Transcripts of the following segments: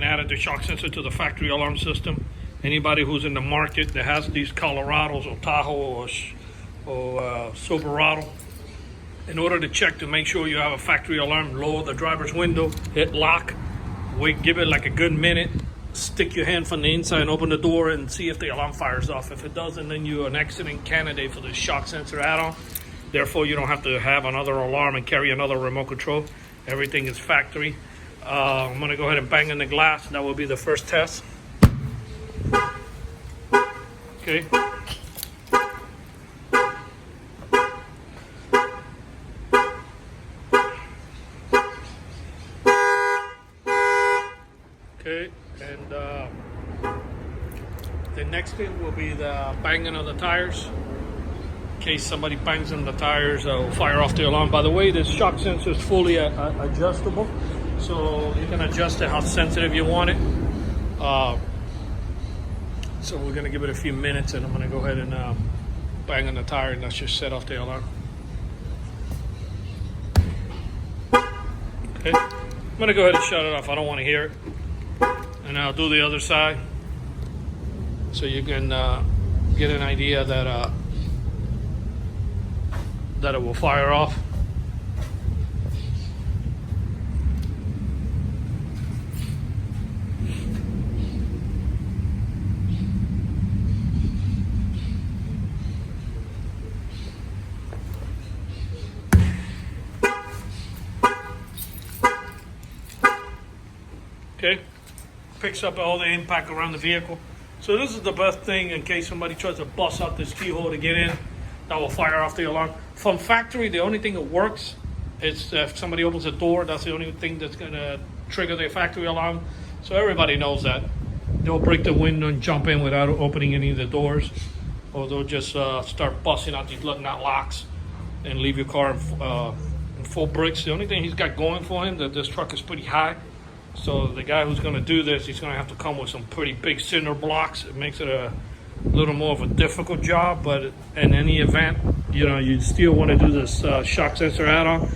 added the shock sensor to the factory alarm system. Anybody who's in the market that has these Colorados or Tahoe or Silverado, in order to check to make sure you have a factory alarm, lower the driver's window, hit lock, wait, give it like a good minute, stick your hand from the inside and open the door and see if the alarm fires off. If it doesn't, then you're an excellent candidate for the shock sensor add-on. Therefore, you don't have to have another alarm and carry another remote control. Everything is factory. I'm going to go ahead and bang in the glass. That will be the first test. Okay. Okay, and the next thing will be the banging of the tires. In case somebody bangs on the tires, will fire off the alarm. By the way, this shock sensor is fully adjustable, so you can adjust it how sensitive you want it. So we're gonna give it a few minutes, and I'm gonna go ahead and bang on the tire, and that's just set off the alarm. Okay, I'm gonna go ahead and shut it off. I don't want to hear it, and I'll do the other side, so you can get an idea that that it will fire off. Okay, picks up all the impact around the vehicle. So this is the best thing in case somebody tries to bust out this keyhole to get in. That will fire off the alarm. From factory, the only thing that works is if somebody opens the door. That's the only thing that's gonna trigger the factory alarm. So everybody knows that. They'll break the window and jump in without opening any of the doors, or they'll just start busting out these nut locks and leave your car in full bricks. The only thing he's got going for him that this truck is pretty high. So the guy who's gonna do this, he's gonna have to come with some pretty big cinder blocks. It makes it a little more of a difficult job, but in any event, you know, you still want to do this shock sensor add-on,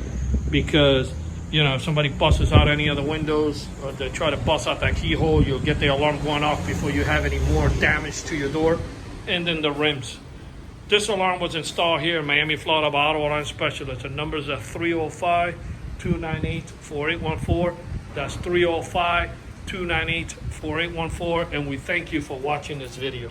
because, you know, if somebody busts out any of the windows or they try to bust out that keyhole, you'll get the alarm going off before you have any more damage to your door. And then the rims. This alarm was installed here in Miami, Florida by Auto Alarm Specialist. The numbers are 305-298-4814. That's 305-298-4814. And we thank you for watching this video.